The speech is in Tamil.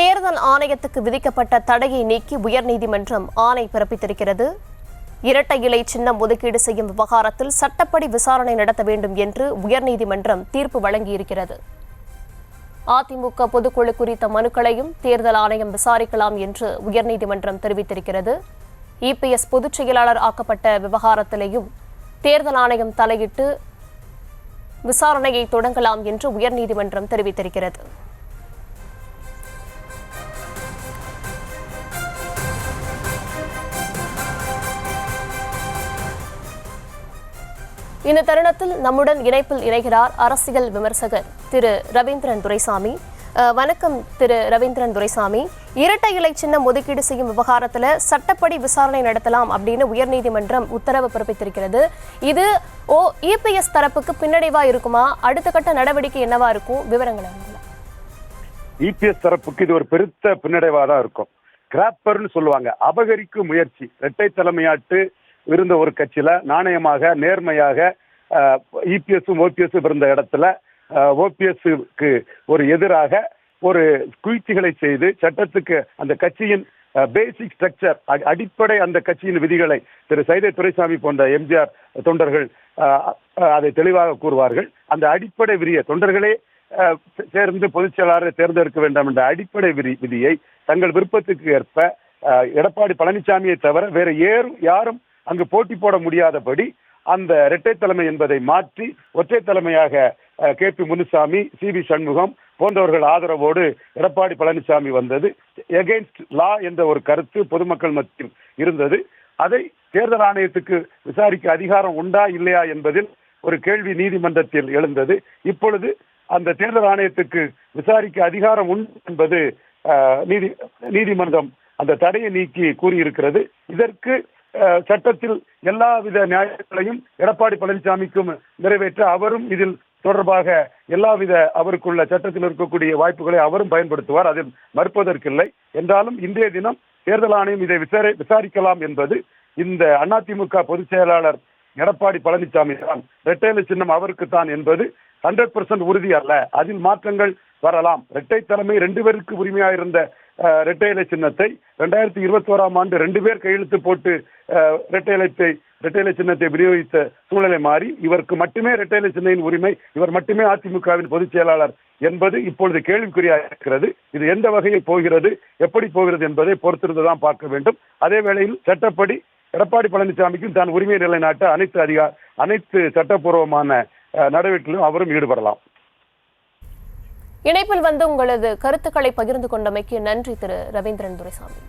தேர்தல் ஆணையத்துக்கு விதிக்கப்பட்ட தடையை நீக்கி உயர்நீதிமன்றம் ஆணை பிறப்பித்திருக்கிறது. இரட்டை இலை சின்னம் ஒதுக்கீடு செய்யும் விவகாரத்தில் சட்டப்படி விசாரணை நடத்த வேண்டும் என்று உயர்நீதிமன்றம் தீர்ப்பு வழங்கியிருக்கிறது. அதிமுக பொதுக்குழு குறித்த மனுக்களையும் தேர்தல் ஆணையம் விசாரிக்கலாம் என்று உயர்நீதிமன்றம் தெரிவித்திருக்கிறது. இபிஎஸ் பொதுச் செயலாளர் ஆக்கப்பட்ட விவகாரத்திலேயும் தேர்தல் ஆணையம் தலையிட்டு விசாரணையை தொடங்கலாம் என்று உயர்நீதிமன்றம் தெரிவித்திருக்கிறது. இந்த தருணத்தில் நம்முடன் இணைப்பில் இணைகிறார் அரசியல் விமர்சகர் திரு ரவீந்திரன் துரைசாமி. வணக்கம் திரு ரவீந்திரன் துரைசாமி. இரட்டை இலை சின்னம் ஒதுக்கீடு செய்யும் விவகாரத்தில் சட்டப்படி விசாரணை நடத்தலாம் அப்படின்னு உயர்நீதிமன்றம் உத்தரவு பிறப்பித்திருக்கிறது. இது இபிஎஸ் தரப்புக்கு பின்னடைவா இருக்குமா? அடுத்த கட்ட நடவடிக்கை என்னவா இருக்கும்? விவரங்கள் இபிஎஸ் தரப்புக்கு இது ஒரு பெருத்த பின்னடைவா தான் இருக்கும். கிராப்பர்னு சொல்லுவாங்க, அபகரிக்கும் முயற்சி. இரட்டை தலைமையாட்டு இருந்த ஒரு கட்சியில நாணயமாக நேர்மையாக இபிஎஸும் ஓபிஎஸும் இருந்த இடத்துல ஓபிஎஸ்க்கு ஒரு எதிராக ஒரு குயிர்ச்சிகளை செய்து சட்டத்துக்கு அந்த கட்சியின் பேசிக் ஸ்ட்ரக்சர் அடிப்படை அந்த கட்சியின் விதிகளை திரு சைதை துரைசாமி போன்ற எம்ஜிஆர் தொண்டர்கள் அதை தெளிவாக கூறுவார்கள். அந்த அடிப்படை விதியை தொண்டர்களே சேர்ந்து பொதுச் செயலாளரை தேர்ந்தெடுக்க வேண்டும் என்ற அடிப்படை விதியை தங்கள் விருப்பத்துக்கு ஏற்ப எடப்பாடி பழனிசாமியை தவிர வேற யாரும் அங்கு போட்டி போட முடியாதபடி அந்த இரட்டை தலைமை என்பதை மாற்றி ஒற்றை தலைமையாக கே.பி. முனுசாமி, சி.வி. சண்முகம் போன்றவர்கள் ஆதரவோடு எடப்பாடி பழனிசாமி வந்தது. எகெயின்ஸ்ட் லா என்ற ஒரு கருத்து பொதுமக்கள் மத்தியில் இருந்தது. அதை தேர்தல் ஆணையத்துக்கு விசாரிக்க அதிகாரம் உண்டா இல்லையா என்பதில் ஒரு கேள்வி நீதிமன்றத்தில் எழுந்தது. இப்பொழுது அந்த தேர்தல் ஆணையத்துக்கு விசாரிக்க அதிகாரம் உண்டு என்பது நீதிமன்றம் அந்த தடையை நீக்கி கூறியிருக்கிறது. இதற்கு சட்டத்தில் எல்லாவித நியாயங்களையும் எடப்பாடி பழனிசாமிக்கும் நிறைவேற்ற அவரும் இதில் தொடர்பாக எல்லாவித அவருக்குள்ள சட்டத்தில் இருக்கக்கூடிய வாய்ப்புகளை அவரும் பயன்படுத்துவார். அதில் மறுப்பதற்கில்லை. என்றாலும் இன்றைய தினம் தேர்தல் ஆணையம் இதை விசாரிக்கலாம் என்பது இந்த அதிமுக பொதுச் செயலாளர் எடப்பாடி பழனிசாமி தான் இரட்டை இலை சின்னம் அவருக்கு தான் என்பது 100% உறுதி அல்ல. அதில் மாற்றங்கள் வரலாம். இரட்டை தலைமை 2 பேருக்கு உரிமையாயிருந்த இரட்டை இலை சின்னத்தை 2021ஆம் ஆண்டு 2 பேர் கையெழுத்து போட்டு இரட்டை இலை சின்னத்தை விநியோகித்த சூழ்நிலை மாறி இவருக்கு மட்டுமே இரட்டை இலை சின்னையின் உரிமை, இவர் மட்டுமே அதிமுகவின் பொதுச் செயலாளர் என்பது இப்பொழுது கேள்விக்குறியாக இருக்கிறது. இது எந்த வகையில் போகிறது, எப்படி போகிறது என்பதை பொறுத்திருந்துதான் பார்க்க வேண்டும். அதே வேளையில் சட்டப்படி எடப்பாடி பழனிசாமிக்கும் தான் உரிமை நிலைநாட்ட அனைத்து சட்டப்பூர்வமான நடவடிக்கைகளிலும் அவரும் ஈடுபடலாம். இணைப்பில் வந்து உங்களது கருத்துக்களை பகிர்ந்து கொண்டமைக்கு நன்றி திரு ரவீந்திரன் துரைசாமி.